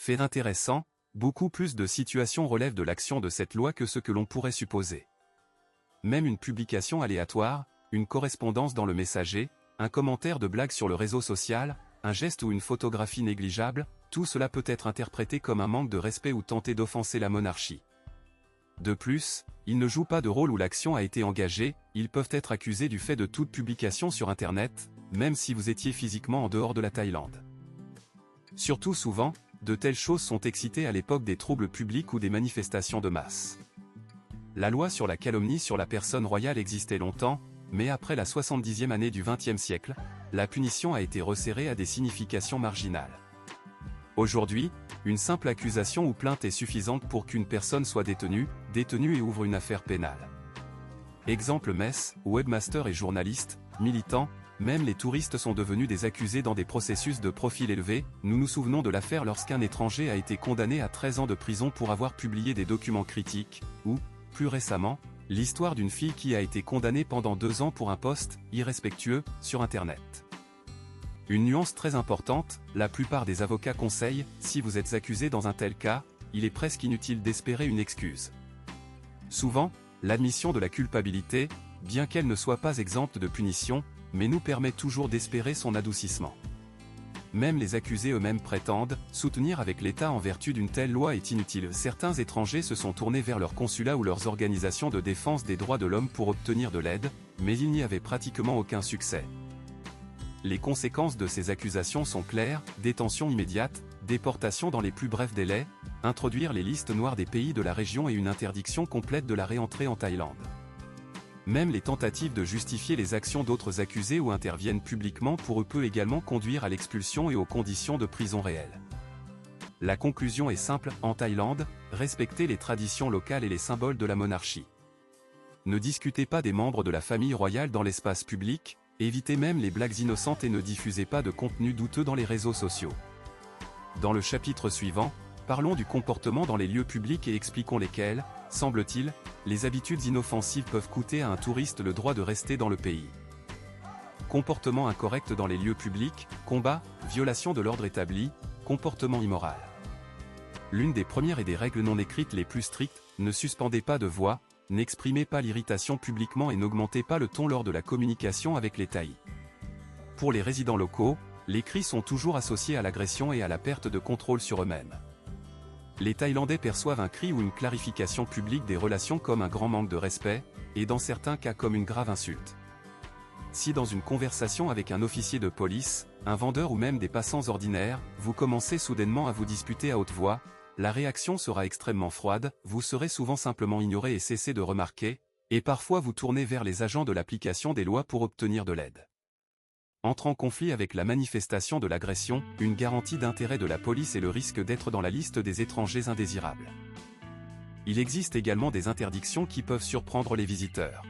Fait intéressant, beaucoup plus de situations relèvent de l'action de cette loi que ce que l'on pourrait supposer. Même une publication aléatoire, une correspondance dans le messager, un commentaire de blague sur le réseau social, un geste ou une photographie négligeable, tout cela peut être interprété comme un manque de respect ou tenter d'offenser la monarchie. De plus, ils ne jouent pas de rôle où l'action a été engagée, ils peuvent être accusés du fait de toute publication sur Internet, même si vous étiez physiquement en dehors de la Thaïlande. Surtout souvent, de telles choses sont excitées à l'époque des troubles publics ou des manifestations de masse. La loi sur la calomnie sur la personne royale existait longtemps, mais après la 70e année du XXe siècle, la punition a été resserrée à des significations marginales. Aujourd'hui, une simple accusation ou plainte est suffisante pour qu'une personne soit détenue et ouvre une affaire pénale. Exemple Metz, webmaster et journaliste, militant, même les touristes sont devenus des accusés dans des processus de profil élevé. Nous nous souvenons de l'affaire lorsqu'un étranger a été condamné à 13 ans de prison pour avoir publié des documents critiques, ou, plus récemment, l'histoire d'une fille qui a été condamnée pendant 2 ans pour un post irrespectueux sur Internet. Une nuance très importante, la plupart des avocats conseillent, si vous êtes accusé dans un tel cas, il est presque inutile d'espérer une excuse. Souvent, l'admission de la culpabilité, bien qu'elle ne soit pas exempte de punition, mais nous permet toujours d'espérer son adoucissement. Même les accusés eux-mêmes prétendent soutenir avec l'État en vertu d'une telle loi est inutile. Certains étrangers se sont tournés vers leurs consulats ou leurs organisations de défense des droits de l'homme pour obtenir de l'aide, mais il n'y avait pratiquement aucun succès. Les conséquences de ces accusations sont claires, détention immédiate, déportation dans les plus brefs délais, introduire les listes noires des pays de la région et une interdiction complète de la réentrée en Thaïlande. Même les tentatives de justifier les actions d'autres accusés ou interviennent publiquement pour eux peut également conduire à l'expulsion et aux conditions de prison réelles. La conclusion est simple, en Thaïlande, respectez les traditions locales et les symboles de la monarchie. Ne discutez pas des membres de la famille royale dans l'espace public, évitez même les blagues innocentes et ne diffusez pas de contenu douteux dans les réseaux sociaux. Dans le chapitre suivant, parlons du comportement dans les lieux publics et expliquons lesquels, semble-t-il, les habitudes inoffensives peuvent coûter à un touriste le droit de rester dans le pays. Comportement incorrect dans les lieux publics, combat, violation de l'ordre établi, comportement immoral. L'une des premières et des règles non écrites les plus strictes, ne suspendez pas de voix, n'exprimez pas l'irritation publiquement et n'augmentez pas le ton lors de la communication avec les Thaïs. Pour les résidents locaux, les cris sont toujours associés à l'agression et à la perte de contrôle sur eux-mêmes. Les Thaïlandais perçoivent un cri ou une clarification publique des relations comme un grand manque de respect, et dans certains cas comme une grave insulte. Si dans une conversation avec un officier de police, un vendeur ou même des passants ordinaires, vous commencez soudainement à vous disputer à haute voix, la réaction sera extrêmement froide, vous serez souvent simplement ignoré et cesser de remarquer, et parfois vous tournez vers les agents de l'application des lois pour obtenir de l'aide. Entre en conflit avec la manifestation de l'agression, une garantie d'intérêt de la police et le risque d'être dans la liste des étrangers indésirables. Il existe également des interdictions qui peuvent surprendre les visiteurs.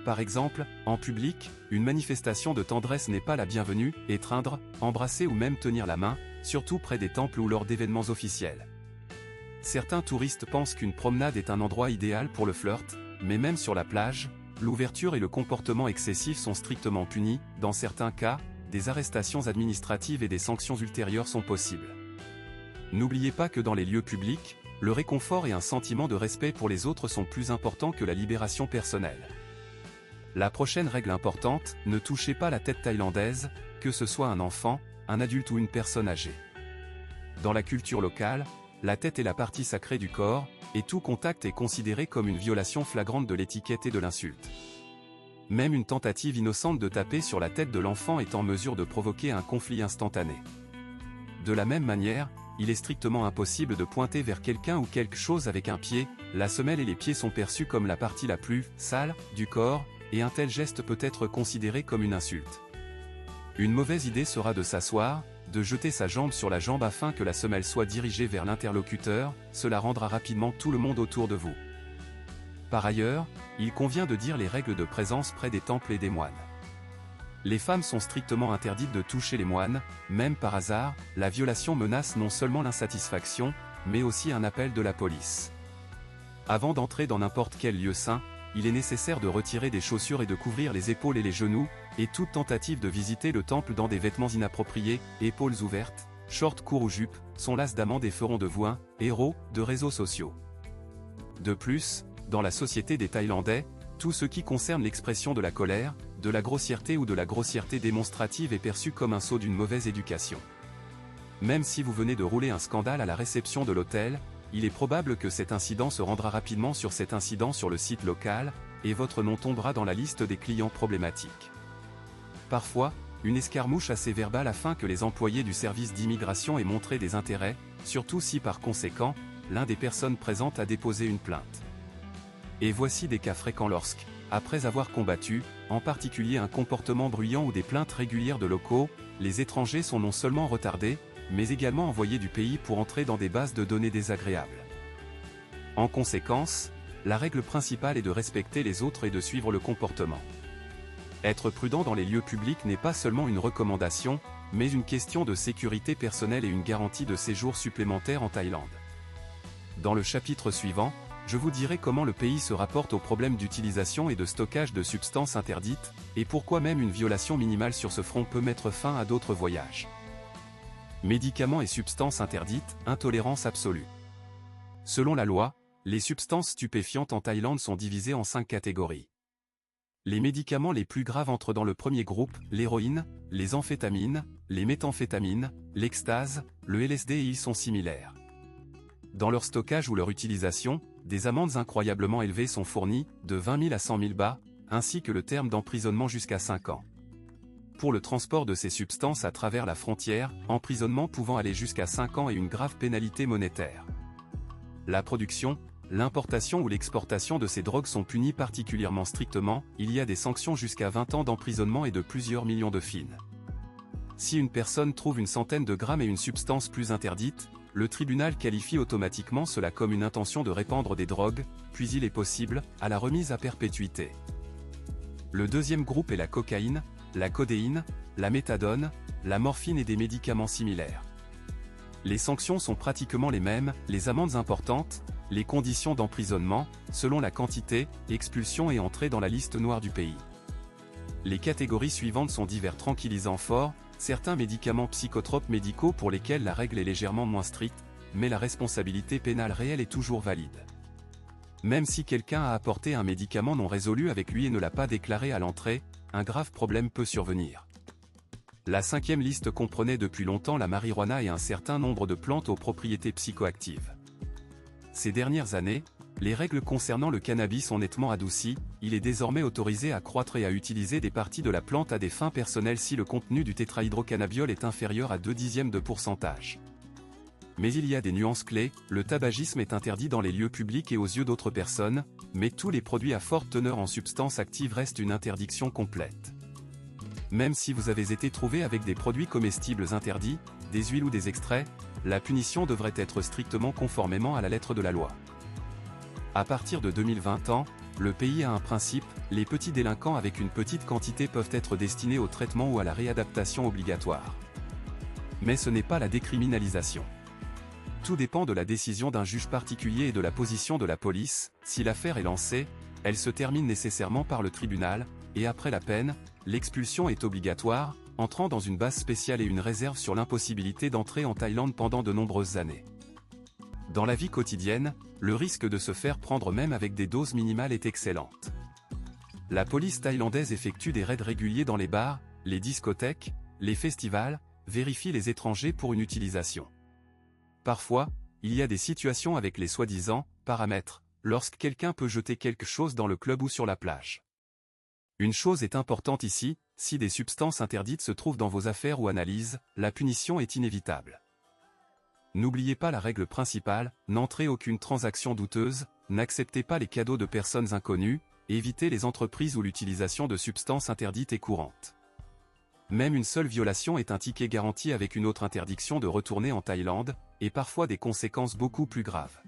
Par exemple, en public, une manifestation de tendresse n'est pas la bienvenue, étreindre, embrasser ou même tenir la main, surtout près des temples ou lors d'événements officiels. Certains touristes pensent qu'une promenade est un endroit idéal pour le flirt, mais même sur la plage, l'ouverture et le comportement excessif sont strictement punis, dans certains cas, des arrestations administratives et des sanctions ultérieures sont possibles. N'oubliez pas que dans les lieux publics, le réconfort et un sentiment de respect pour les autres sont plus importants que la libération personnelle. La prochaine règle importante, ne touchez pas la tête thaïlandaise, que ce soit un enfant, un adulte ou une personne âgée. Dans la culture locale, la tête est la partie sacrée du corps, et tout contact est considéré comme une violation flagrante de l'étiquette et de l'insulte. Même une tentative innocente de taper sur la tête de l'enfant est en mesure de provoquer un conflit instantané. De la même manière, il est strictement impossible de pointer vers quelqu'un ou quelque chose avec un pied, la semelle et les pieds sont perçus comme la partie la plus sale du corps, et un tel geste peut être considéré comme une insulte. Une mauvaise idée sera de s'asseoir, de jeter sa jambe sur la jambe afin que la semelle soit dirigée vers l'interlocuteur, cela rendra rapidement tout le monde autour de vous. Par ailleurs, il convient de dire les règles de présence près des temples et des moines. Les femmes sont strictement interdites de toucher les moines, même par hasard, la violation menace non seulement l'insatisfaction, mais aussi un appel de la police. Avant d'entrer dans n'importe quel lieu saint, il est nécessaire de retirer des chaussures et de couvrir les épaules et les genoux, et toute tentative de visiter le temple dans des vêtements inappropriés, épaules ouvertes, short court ou jupe, sont las d'amandes et feront de vous un héros de réseaux sociaux. De plus, dans la société des Thaïlandais, tout ce qui concerne l'expression de la colère, de la grossièreté ou de la grossièreté démonstrative est perçu comme un sceau d'une mauvaise éducation. Même si vous venez de rouler un scandale à la réception de l'hôtel, il est probable que cet incident se rendra rapidement sur cet incident sur le site local, et votre nom tombera dans la liste des clients problématiques. Parfois, une escarmouche assez verbale afin que les employés du service d'immigration aient montré des intérêts, surtout si par conséquent, l'un des personnes présentes a déposé une plainte. Et voici des cas fréquents lorsque, après avoir combattu, en particulier un comportement bruyant ou des plaintes régulières de locaux, les étrangers sont non seulement retardés, mais également envoyés du pays pour entrer dans des bases de données désagréables. En conséquence, la règle principale est de respecter les autres et de suivre le comportement. Être prudent dans les lieux publics n'est pas seulement une recommandation, mais une question de sécurité personnelle et une garantie de séjour supplémentaire en Thaïlande. Dans le chapitre suivant, je vous dirai comment le pays se rapporte au problème d'utilisation et de stockage de substances interdites, et pourquoi même une violation minimale sur ce front peut mettre fin à d'autres voyages. Médicaments et substances interdites, intolérance absolue. Selon la loi, les substances stupéfiantes en Thaïlande sont divisées en 5 catégories. Les médicaments les plus graves entrent dans le premier groupe, l'héroïne, les amphétamines, les méthamphétamines, l'ecstasy, le LSD et ils sont similaires. Dans leur stockage ou leur utilisation, des amendes incroyablement élevées sont fournies, de 20 000 à 100 000 bahts, ainsi que le terme d'emprisonnement jusqu'à 5 ans. Pour le transport de ces substances à travers la frontière, emprisonnement pouvant aller jusqu'à 5 ans et une grave pénalité monétaire. La production, l'importation ou l'exportation de ces drogues sont punies particulièrement strictement, il y a des sanctions jusqu'à 20 ans d'emprisonnement et de plusieurs millions de fines. Si une personne trouve une centaine de grammes et une substance plus interdite, le tribunal qualifie automatiquement cela comme une intention de répandre des drogues, puis il est possible, à la remise à perpétuité. Le deuxième groupe est la cocaïne, la codéine, la méthadone, la morphine et des médicaments similaires. Les sanctions sont pratiquement les mêmes, les amendes importantes, les conditions d'emprisonnement, selon la quantité, expulsion et entrée dans la liste noire du pays. Les catégories suivantes sont divers tranquillisants forts, certains médicaments psychotropes médicaux pour lesquels la règle est légèrement moins stricte, mais la responsabilité pénale réelle est toujours valide. Même si quelqu'un a apporté un médicament non résolu avec lui et ne l'a pas déclaré à l'entrée, un grave problème peut survenir. La 5e liste comprenait depuis longtemps la marijuana et un certain nombre de plantes aux propriétés psychoactives. Ces dernières années, les règles concernant le cannabis ont nettement adouci, il est désormais autorisé à croître et à utiliser des parties de la plante à des fins personnelles si le contenu du tétrahydrocannabiol est inférieur à 0,2%. Mais il y a des nuances clés, le tabagisme est interdit dans les lieux publics et aux yeux d'autres personnes, mais tous les produits à forte teneur en substances actives restent une interdiction complète. Même si vous avez été trouvé avec des produits comestibles interdits, des huiles ou des extraits, la punition devrait être strictement conformément à la lettre de la loi. À partir de 2020 ans, le pays a un principe, les petits délinquants avec une petite quantité peuvent être destinés au traitement ou à la réadaptation obligatoire. Mais ce n'est pas la décriminalisation. Tout dépend de la décision d'un juge particulier et de la position de la police, si l'affaire est lancée, elle se termine nécessairement par le tribunal, et après la peine, l'expulsion est obligatoire, entrant dans une base spéciale et une réserve sur l'impossibilité d'entrer en Thaïlande pendant de nombreuses années. Dans la vie quotidienne, le risque de se faire prendre même avec des doses minimales est excellente. La police thaïlandaise effectue des raids réguliers dans les bars, les discothèques, les festivals, vérifie les étrangers pour une utilisation. Parfois, il y a des situations avec les soi-disant paramètres, lorsque quelqu'un peut jeter quelque chose dans le club ou sur la plage. Une chose est importante ici, si des substances interdites se trouvent dans vos affaires ou analyses, la punition est inévitable. N'oubliez pas la règle principale, n'entrez aucune transaction douteuse, n'acceptez pas les cadeaux de personnes inconnues, évitez les entreprises où l'utilisation de substances interdites est courante. Même une seule violation est un ticket garanti avec une autre interdiction de retourner en Thaïlande, et parfois des conséquences beaucoup plus graves.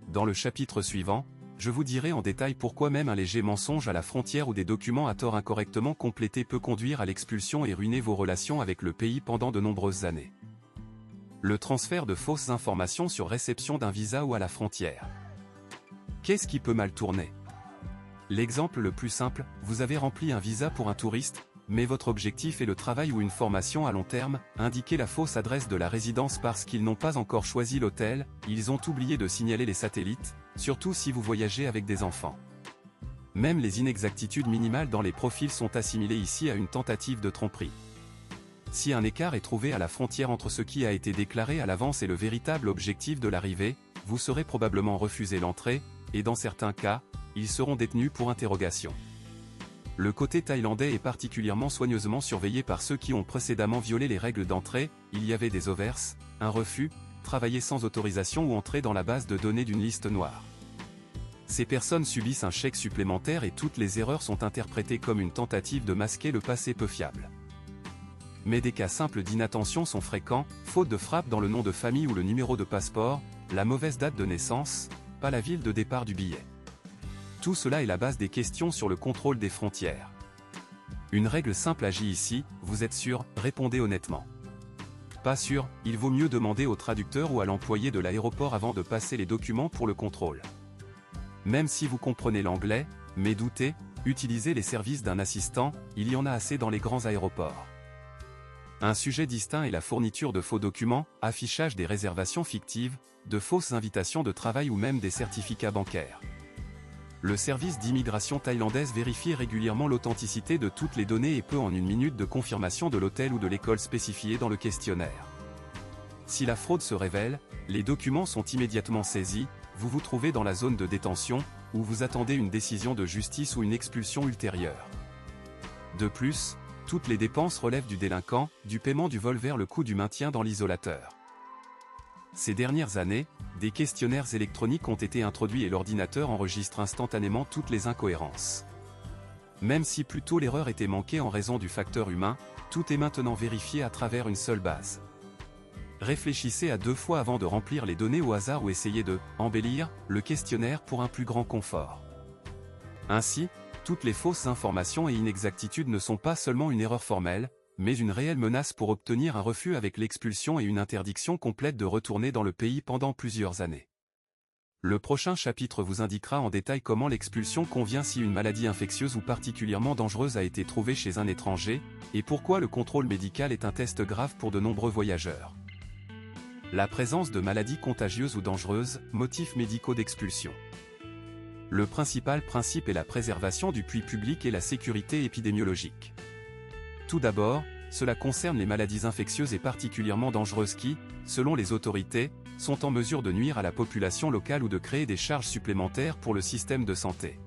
Dans le chapitre suivant, je vous dirai en détail pourquoi même un léger mensonge à la frontière ou des documents à tort incorrectement complétés peut conduire à l'expulsion et ruiner vos relations avec le pays pendant de nombreuses années. Le transfert de fausses informations sur réception d'un visa ou à la frontière. Qu'est-ce qui peut mal tourner? L'exemple le plus simple, vous avez rempli un visa pour un touriste, mais votre objectif est le travail ou une formation à long terme, indiquez la fausse adresse de la résidence parce qu'ils n'ont pas encore choisi l'hôtel, ils ont oublié de signaler les satellites, surtout si vous voyagez avec des enfants. Même les inexactitudes minimales dans les profils sont assimilées ici à une tentative de tromperie. Si un écart est trouvé à la frontière entre ce qui a été déclaré à l'avance et le véritable objectif de l'arrivée, vous serez probablement refusé l'entrée, et dans certains cas, ils seront détenus pour interrogation. Le côté thaïlandais est particulièrement soigneusement surveillé par ceux qui ont précédemment violé les règles d'entrée, il y avait des overses, un refus, travailler sans autorisation ou entrer dans la base de données d'une liste noire. Ces personnes subissent un chèque supplémentaire et toutes les erreurs sont interprétées comme une tentative de masquer le passé peu fiable. Mais des cas simples d'inattention sont fréquents, faute de frappe dans le nom de famille ou le numéro de passeport, la mauvaise date de naissance, pas la ville de départ du billet. Tout cela est la base des questions sur le contrôle des frontières. Une règle simple agit ici, vous êtes sûr, répondez honnêtement. Pas sûr, il vaut mieux demander au traducteur ou à l'employé de l'aéroport avant de passer les documents pour le contrôle. Même si vous comprenez l'anglais, mais doutez, utilisez les services d'un assistant, il y en a assez dans les grands aéroports. Un sujet distinct est la fourniture de faux documents, affichage des réservations fictives, de fausses invitations de travail ou même des certificats bancaires. Le service d'immigration thaïlandaise vérifie régulièrement l'authenticité de toutes les données et peut en une minute de confirmation de l'hôtel ou de l'école spécifiée dans le questionnaire. Si la fraude se révèle, les documents sont immédiatement saisis, vous vous trouvez dans la zone de détention, où vous attendez une décision de justice ou une expulsion ultérieure. De plus, toutes les dépenses relèvent du délinquant, du paiement du vol vers le coût du maintien dans l'isolateur. Ces dernières années, des questionnaires électroniques ont été introduits et l'ordinateur enregistre instantanément toutes les incohérences. Même si plus tôt l'erreur était manquée en raison du facteur humain, tout est maintenant vérifié à travers une seule base. Réfléchissez à 2 fois avant de remplir les données au hasard ou essayez de « embellir » le questionnaire pour un plus grand confort. Ainsi, toutes les fausses informations et inexactitudes ne sont pas seulement une erreur formelle, mais une réelle menace pour obtenir un refus avec l'expulsion et une interdiction complète de retourner dans le pays pendant plusieurs années. Le prochain chapitre vous indiquera en détail comment l'expulsion convient si une maladie infectieuse ou particulièrement dangereuse a été trouvée chez un étranger, et pourquoi le contrôle médical est un test grave pour de nombreux voyageurs. La présence de maladies contagieuses ou dangereuses, motifs médicaux d'expulsion. Le principal principe est la préservation du puits public et la sécurité épidémiologique. Tout d'abord, cela concerne les maladies infectieuses et particulièrement dangereuses qui, selon les autorités, sont en mesure de nuire à la population locale ou de créer des charges supplémentaires pour le système de santé.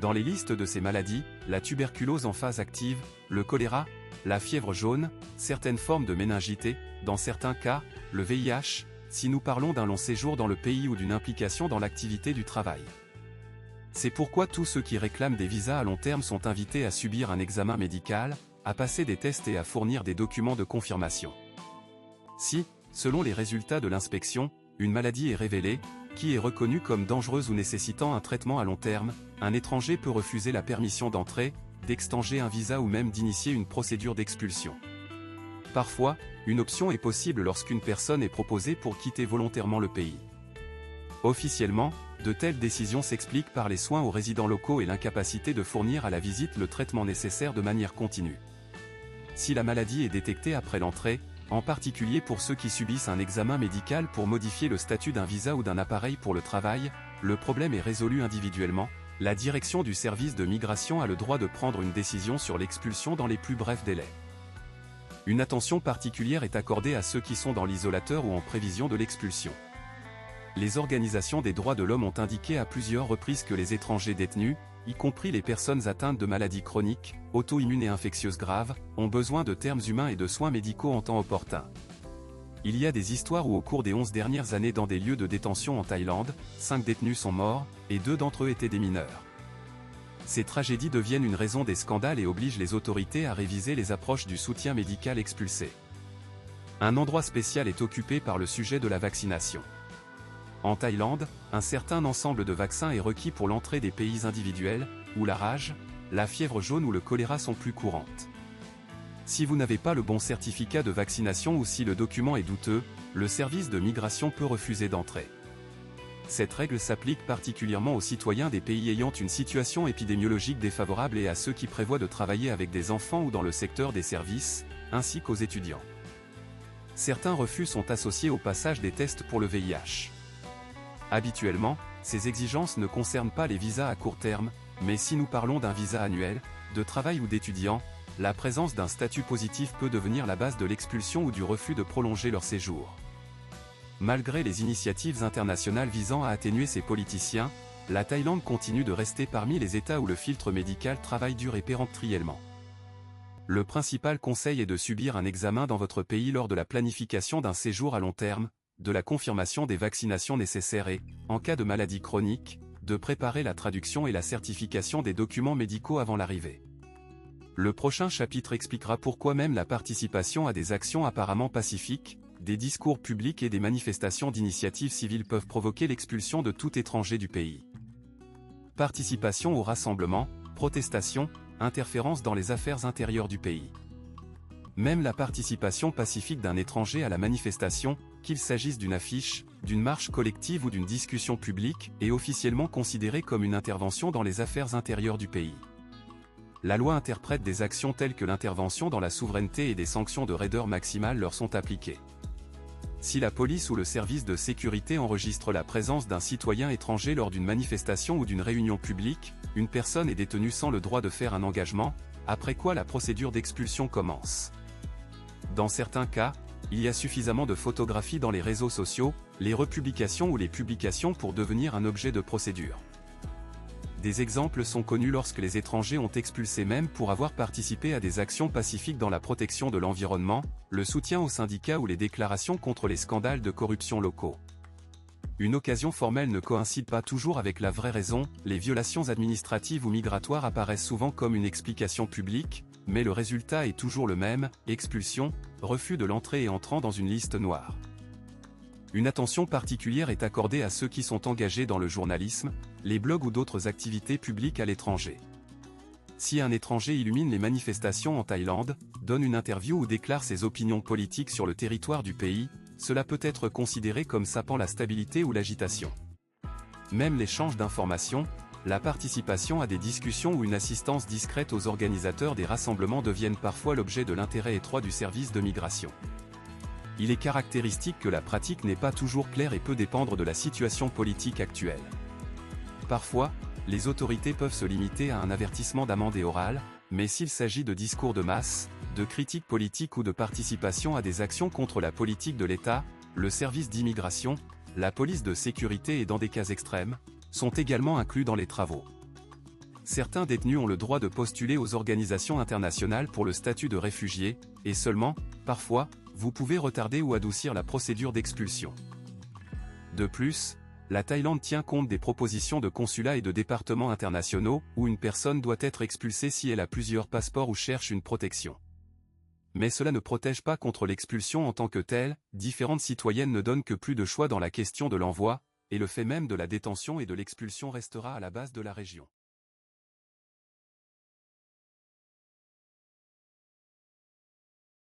Dans les listes de ces maladies, la tuberculose en phase active, le choléra, la fièvre jaune, certaines formes de méningite, dans certains cas, le VIH, si nous parlons d'un long séjour dans le pays ou d'une implication dans l'activité du travail. C'est pourquoi tous ceux qui réclament des visas à long terme sont invités à subir un examen médical, à passer des tests et à fournir des documents de confirmation. Si, selon les résultats de l'inspection, une maladie est révélée, qui est reconnue comme dangereuse ou nécessitant un traitement à long terme, un étranger peut refuser la permission d'entrée, d'extanger un visa ou même d'initier une procédure d'expulsion. Parfois, une option est possible lorsqu'une personne est proposée pour quitter volontairement le pays. Officiellement, de telles décisions s'expliquent par les soins aux résidents locaux et l'incapacité de fournir à la visite le traitement nécessaire de manière continue. Si la maladie est détectée après l'entrée, en particulier pour ceux qui subissent un examen médical pour modifier le statut d'un visa ou d'un appareil pour le travail, le problème est résolu individuellement, la direction du service de migration a le droit de prendre une décision sur l'expulsion dans les plus brefs délais. Une attention particulière est accordée à ceux qui sont dans l'isolateur ou en prévision de l'expulsion. Les organisations des droits de l'homme ont indiqué à plusieurs reprises que les étrangers détenus, y compris les personnes atteintes de maladies chroniques, auto-immunes et infectieuses graves, ont besoin de termes humains et de soins médicaux en temps opportun. Il y a des histoires où au cours des 11 dernières années dans des lieux de détention en Thaïlande, 5 détenus sont morts, et 2 d'entre eux étaient des mineurs. Ces tragédies deviennent une raison des scandales et obligent les autorités à réviser les approches du soutien médical expulsé. Un endroit spécial est occupé par le sujet de la vaccination. En Thaïlande, un certain ensemble de vaccins est requis pour l'entrée des pays individuels, où la rage, la fièvre jaune ou le choléra sont plus courantes. Si vous n'avez pas le bon certificat de vaccination ou si le document est douteux, le service de migration peut refuser d'entrer. Cette règle s'applique particulièrement aux citoyens des pays ayant une situation épidémiologique défavorable et à ceux qui prévoient de travailler avec des enfants ou dans le secteur des services, ainsi qu'aux étudiants. Certains refus sont associés au passage des tests pour le VIH. Habituellement, ces exigences ne concernent pas les visas à court terme, mais si nous parlons d'un visa annuel, de travail ou d'étudiant, la présence d'un statut positif peut devenir la base de l'expulsion ou du refus de prolonger leur séjour. Malgré les initiatives internationales visant à atténuer ces politiciens, la Thaïlande continue de rester parmi les États où le filtre médical travaille dur et péremptoriellement. Le principal conseil est de subir un examen dans votre pays lors de la planification d'un séjour à long terme, de la confirmation des vaccinations nécessaires et, en cas de maladie chronique, de préparer la traduction et la certification des documents médicaux avant l'arrivée. Le prochain chapitre expliquera pourquoi même la participation à des actions apparemment pacifiques, des discours publics et des manifestations d'initiatives civiles peuvent provoquer l'expulsion de tout étranger du pays. Participation au rassemblement, protestation, interférence dans les affaires intérieures du pays. Même la participation pacifique d'un étranger à la manifestation, qu'il s'agisse d'une affiche, d'une marche collective ou d'une discussion publique, est officiellement considérée comme une intervention dans les affaires intérieures du pays. La loi interprète des actions telles que l'intervention dans la souveraineté et des sanctions de raideur maximale leur sont appliquées. Si la police ou le service de sécurité enregistre la présence d'un citoyen étranger lors d'une manifestation ou d'une réunion publique, une personne est détenue sans le droit de faire un engagement, après quoi la procédure d'expulsion commence. Dans certains cas, il y a suffisamment de photographies dans les réseaux sociaux, les republications ou les publications pour devenir un objet de procédure. Des exemples sont connus lorsque les étrangers ont expulsé même pour avoir participé à des actions pacifiques dans la protection de l'environnement, le soutien aux syndicats ou les déclarations contre les scandales de corruption locaux. Une occasion formelle ne coïncide pas toujours avec la vraie raison, les violations administratives ou migratoires apparaissent souvent comme une explication publique, mais le résultat est toujours le même, expulsion, refus de l'entrée et entrant dans une liste noire. Une attention particulière est accordée à ceux qui sont engagés dans le journalisme, les blogs ou d'autres activités publiques à l'étranger. Si un étranger illumine les manifestations en Thaïlande, donne une interview ou déclare ses opinions politiques sur le territoire du pays, cela peut être considéré comme sapant la stabilité ou l'agitation. Même l'échange d'informations, la participation à des discussions ou une assistance discrète aux organisateurs des rassemblements deviennent parfois l'objet de l'intérêt étroit du service de migration. Il est caractéristique que la pratique n'est pas toujours claire et peut dépendre de la situation politique actuelle. Parfois, les autorités peuvent se limiter à un avertissement d'amende orale, mais s'il s'agit de discours de masse, de critiques politiques ou de participation à des actions contre la politique de l'État, le service d'immigration, la police de sécurité et dans des cas extrêmes, sont également inclus dans les travaux. Certains détenus ont le droit de postuler aux organisations internationales pour le statut de réfugié, et seulement, parfois, vous pouvez retarder ou adoucir la procédure d'expulsion. De plus, la Thaïlande tient compte des propositions de consulats et de départements internationaux, où une personne doit être expulsée si elle a plusieurs passeports ou cherche une protection. Mais cela ne protège pas contre l'expulsion en tant que telle, différentes citoyennes ne donnent que plus de choix dans la question de l'envoi, et le fait même de la détention et de l'expulsion restera à la base de la région.